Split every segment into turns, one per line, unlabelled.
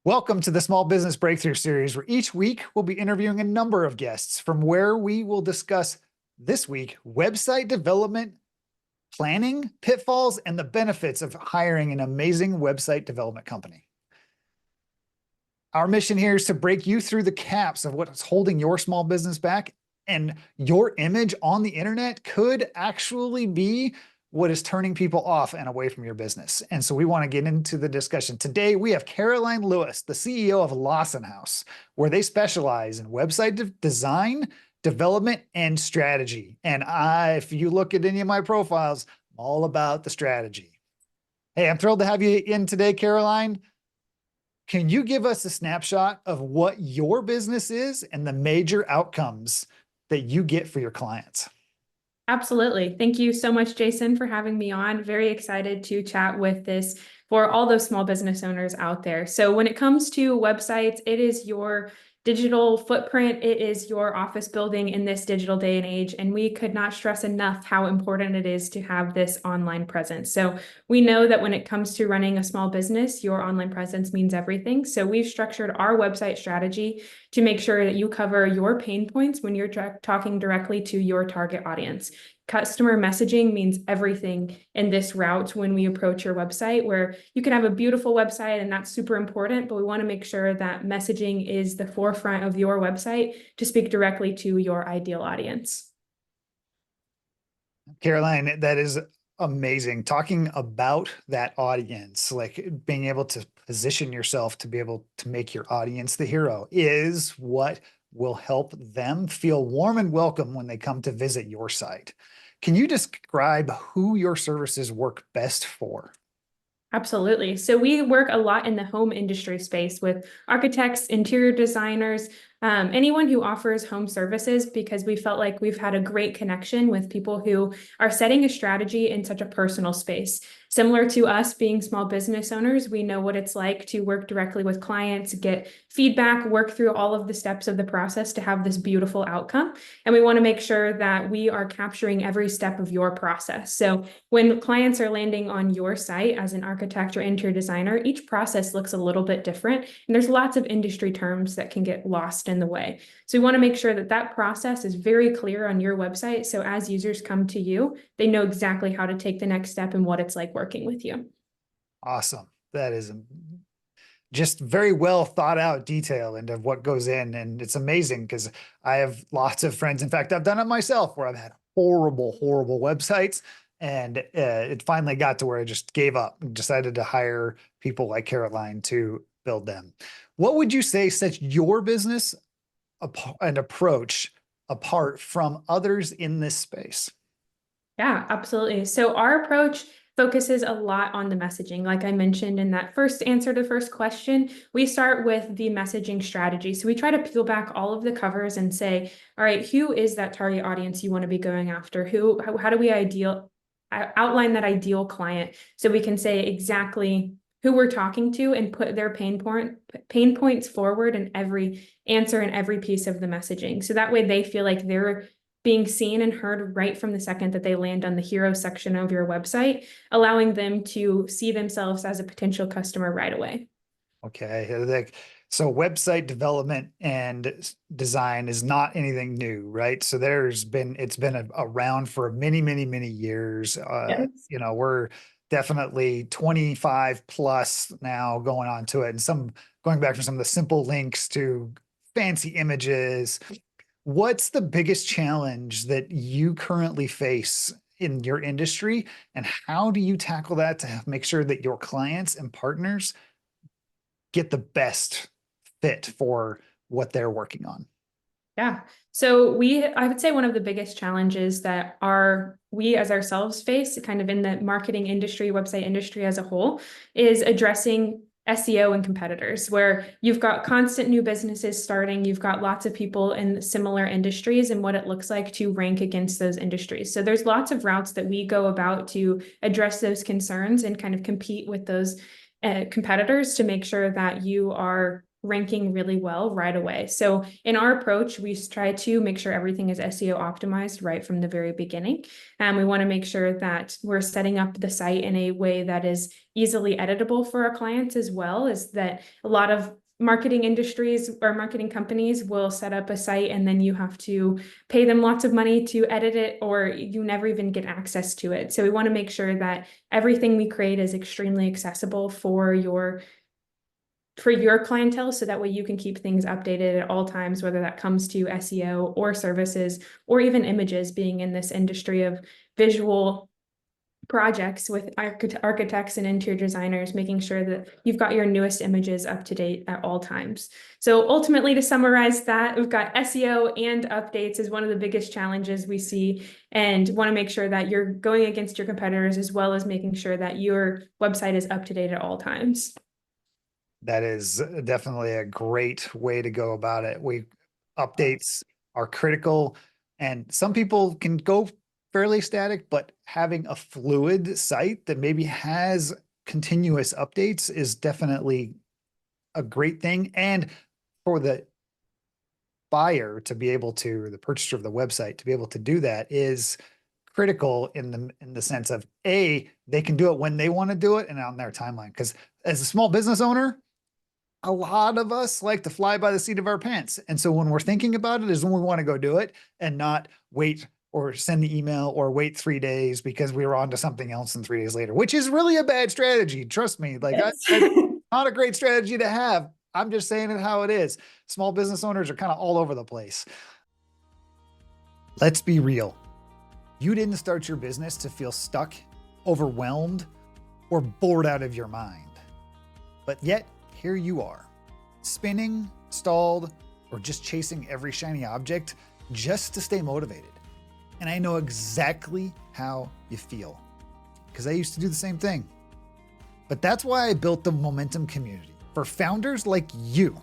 Welcome to the Small Business Breakthrough Series, where each week we'll be interviewing a number of guests from where we will discuss this week website development, planning, pitfalls, and the benefits of hiring an amazing website development company. Our mission here is to break you through the caps of what's holding your small business back, and your image on the internet could actually be what is turning people off and away from your business. And so we want to get into the discussion. Today, we have Caroline Lewis, the CEO of Lawson House, where they specialize in website design, development, and strategy. And if you look at any of my profiles, I'm all about the strategy. Hey, I'm thrilled to have you in today, Caroline. Can you give us a snapshot of what your business is and the major outcomes that you get for your clients?
Absolutely. Thank you so much, Jason, for having me on. Very excited to chat with this for all those small business owners out there. So when it comes to websites, it is your digital footprint. It is your office building in this digital day and age. And we could not stress enough how important it is to have this online presence. So we know that when it comes to running a small business, your online presence means everything. So we've structured our website strategy to make sure that you cover your pain points when you're talking directly to your target audience. Customer messaging means everything in this route when we approach your website, where you can have a beautiful website and that's super important, but we want to make sure that messaging is the forefront of your website to speak directly to your ideal audience.
Caroline, that is amazing. Talking about that audience, like being able to position yourself to be able to make your audience the hero, is what will help them feel warm and welcome when they come to visit your site. Can you describe who your services work best for?
Absolutely. So we work a lot in the home industry space with architects, interior designers, anyone who offers home services, because we felt like we've had a great connection with people who are setting a strategy in such a personal space. Similar to us being small business owners, we know what it's like to work directly with clients, get feedback, work through all of the steps of the process to have this beautiful outcome. And we want to make sure that we are capturing every step of your process. So when clients are landing on your site as an architect or interior designer, each process looks a little bit different. And there's lots of industry terms that can get lost in the way. So we want to make sure that that process is very clear on your website. So as users come to you, they know exactly how to take the next step and what it's like working with you.
Awesome. That is just very well thought out detail into what goes in. And it's amazing because I have lots of friends. In fact, I've done it myself where I've had horrible, horrible websites. And it finally got to where I just gave up and decided to hire people like Caroline to build them. What would you say sets your business and approach apart from others in this space?
Yeah, absolutely. So our approach focuses a lot on the messaging. Like I mentioned in that first answer to the first question, we start with the messaging strategy. So we try to peel back all of the covers and say, all right, who is that target audience you want to be going after? How do we outline that ideal client so we can say exactly who we're talking to and put their pain points forward in every answer and every piece of the messaging. So that way they feel like they're being seen and heard right from the second that they land on the hero section of your website, allowing them to see themselves as a potential customer right away.
Okay. So website development and design is not anything new, right? So it's been around for many, many, many years.
Yes.
We're definitely 25 plus now going on to it, and some going back from some of the simple links to fancy images. What's the biggest challenge that you currently face in your industry, and how do you tackle that to make sure that your clients and partners get the best fit for what they're working on?
Yeah. So I would say one of the biggest challenges that we as ourselves face kind of in the marketing industry, website industry as a whole, is addressing SEO and competitors, where you've got constant new businesses starting, you've got lots of people in similar industries and what it looks like to rank against those industries. So there's lots of routes that we go about to address those concerns and kind of compete with those competitors to make sure that you are ranking really well right away. So in our approach, we try to make sure everything is SEO optimized right from the very beginning. And we want to make sure that we're setting up the site in a way that is easily editable for our clients, as well as that a lot of marketing industries or marketing companies will set up a site and then you have to pay them lots of money to edit it, or you never even get access to it. So we want to make sure that everything we create is extremely accessible for your clientele, so that way you can keep things updated at all times, whether that comes to SEO or services or even images, being in this industry of visual projects with architects and interior designers, making sure that you've got your newest images up to date at all times. So ultimately, to summarize that, we've got SEO and updates is one of the biggest challenges we see, and want to make sure that you're going against your competitors, as well as making sure that your website is up to date at all times.
That is definitely a great way to go about it. Updates are critical, and some people can go fairly static, but having a fluid site that maybe has continuous updates is definitely a great thing. And for the buyer to be able to, or the purchaser of the website to be able to do that is critical in the sense of they can do it when they want to do it and on their timeline. Because as a small business owner, a lot of us like to fly by the seat of our pants. And so when we're thinking about it is when we want to go do it and not wait or send the email or wait 3 days because we were on to something else in 3 days later, which is really a bad strategy. Trust me, like
Yes.
that's not a great strategy to have. I'm just saying it how it is. Small business owners are kind of all over the place. Let's be real. You didn't start your business to feel stuck, overwhelmed, or bored out of your mind. But yet, here you are, spinning, stalled, or just chasing every shiny object just to stay motivated. And I know exactly how you feel, because I used to do the same thing. But that's why I built the Momentum community, for founders like you.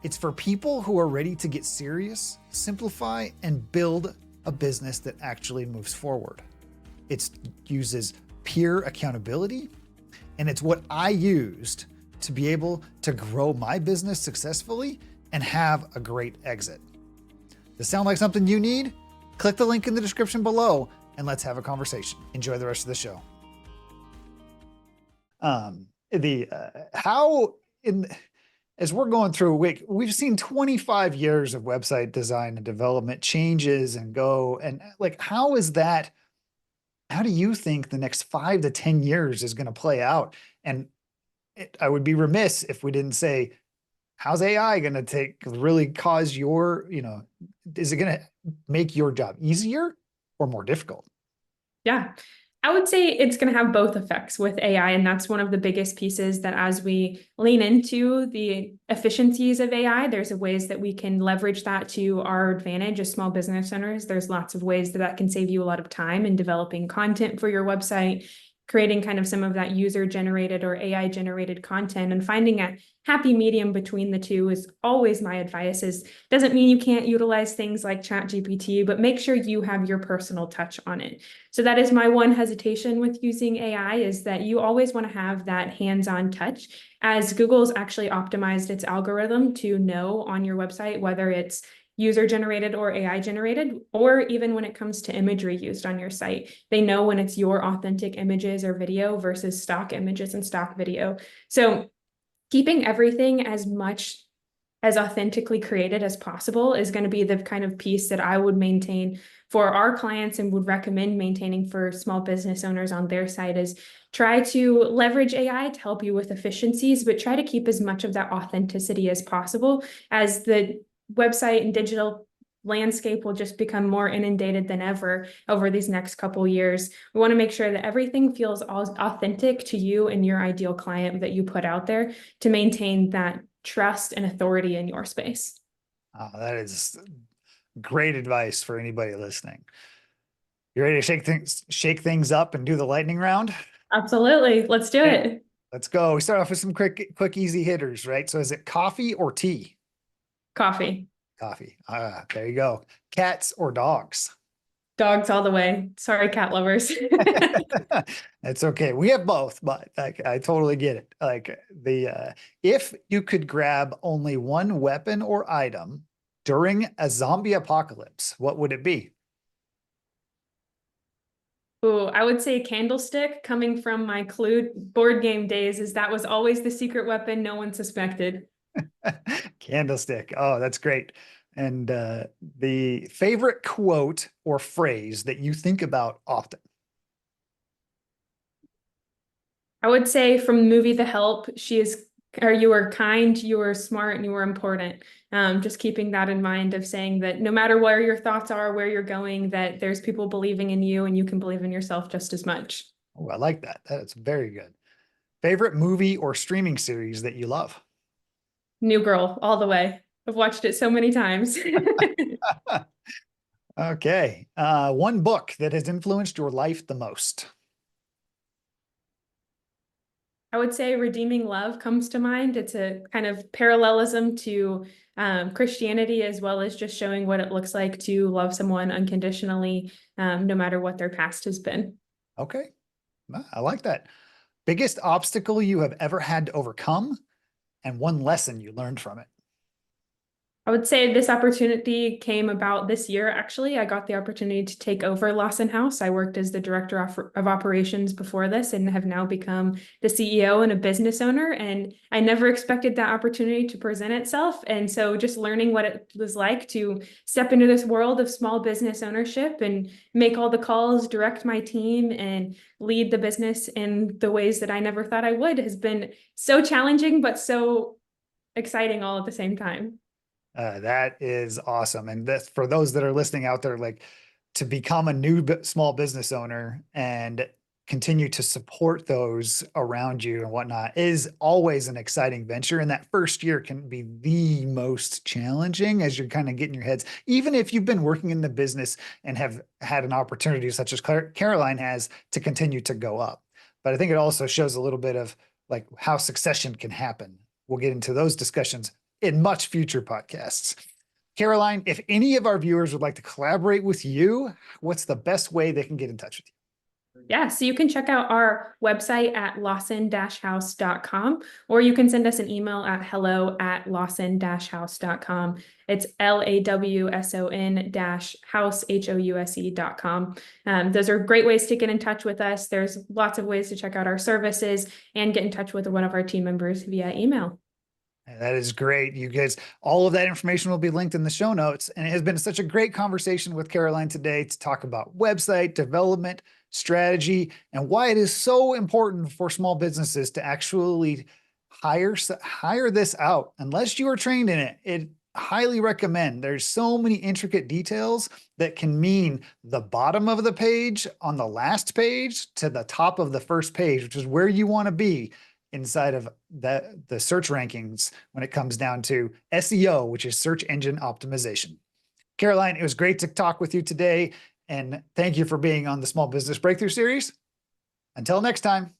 It's for people who are ready to get serious, simplify, and build a business that actually moves forward. It uses peer accountability, and it's what I used to be able to grow my business successfully and have a great exit. Does this sound like something you need? Click the link in the description below and let's have a conversation. Enjoy the rest of the show. As we're going through a week, we've seen 25 years of website design and development changes and go, and like, how do you think the next 5 to 10 years is going to play out? And I would be remiss if we didn't say, how's AI going to really cause is it going to make your job easier or more difficult?
Yeah, I would say it's going to have both effects with AI. And that's one of the biggest pieces, that as we lean into the efficiencies of AI, there's ways that we can leverage that to our advantage as small business owners. There's lots of ways that can save you a lot of time in developing content for your website, creating kind of some of that user generated or AI generated content, and finding a happy medium between the two is always my advice. Doesn't mean you can't utilize things like ChatGPT, but make sure you have your personal touch on it. So that is my one hesitation with using AI, is that you always want to have that hands-on touch, as Google's actually optimized its algorithm to know on your website whether it's user generated or AI generated, or even when it comes to imagery used on your site. They know when it's your authentic images or video versus stock images and stock video. So keeping everything as much as authentically created as possible is going to be the kind of piece that I would maintain for our clients and would recommend maintaining for small business owners on their side. Is try to leverage AI to help you with efficiencies, but try to keep as much of that authenticity as possible, as the website and digital landscape will just become more inundated than ever over these next couple years. We want to make sure that everything feels authentic to you and your ideal client that you put out there, to maintain that trust and authority in your space.
Oh, that is great advice for anybody listening. You ready to shake things up and do the lightning round?
Absolutely. Let's do it.
Let's go. We start off with some quick, easy hitters, right? So is it coffee or tea?
Coffee.
Coffee. There you go. Cats or dogs?
Dogs all the way. Sorry, cat lovers.
It's okay. We have both, but like, I totally get it. Like if you could grab only one weapon or item during a zombie apocalypse, what would it be?
Ooh, I would say candlestick coming from my Clue board game days is that was always the secret weapon no one suspected.
Candlestick. Oh, that's great. And the favorite quote or phrase that you think about often.
I would say from the movie The Help, she is, or you are kind, you are smart, and you are important. Just keeping that in mind of saying that no matter where your thoughts are, where you're going, that there's people believing in you and you can believe in yourself just as much.
Oh, I like that. That's very good. Favorite movie or streaming series that you love?
New Girl, all the way. I've watched it so many times.
Okay. One book that has influenced your life the most.
I would say Redeeming Love comes to mind. It's a kind of parallelism to Christianity, as well as just showing what it looks like to love someone unconditionally, no matter what their past has been.
Okay. I like that. Biggest obstacle you have ever had to overcome and one lesson you learned from it.
I would say this opportunity came about this year. Actually, I got the opportunity to take over Lawson House. I worked as the director of operations before this and have now become the CEO and a business owner. And I never expected that opportunity to present itself. And so just learning what it was like to step into this world of small business ownership and make all the calls, direct my team, and lead the business in the ways that I never thought I would has been so challenging, but so exciting all at the same time.
That is awesome. And that's for those that are listening out there, like to become a new small business owner and continue to support those around you and whatnot is always an exciting venture. And that first year can be the most challenging as you're kind of getting your heads, even if you've been working in the business and have had an opportunity such as Caroline has to continue to go up. But I think it also shows a little bit of like how succession can happen. We'll get into those discussions in much future podcasts. Caroline, if any of our viewers would like to collaborate with you, what's the best way they can get in touch with you?
Yeah, so you can check out our website at lawson-house.com, or you can send us an email at hello@lawson-house.com. It's LAWSON-house.com. Those are great ways to get in touch with us. There's lots of ways to check out our services and get in touch with one of our team members via email.
That is great. You guys, all of that information will be linked in the show notes. And it has been such a great conversation with Caroline today to talk about website development, strategy, and why it is so important for small businesses to actually hire this out. Unless you are trained in it, it highly recommend. There's so many intricate details that can mean the bottom of the page on the last page to the top of the first page, which is where you want to be inside of the search rankings when it comes down to SEO, which is search engine optimization. Caroline, it was great to talk with you today. And thank you for being on the Small Business Breakthrough Series. Until next time.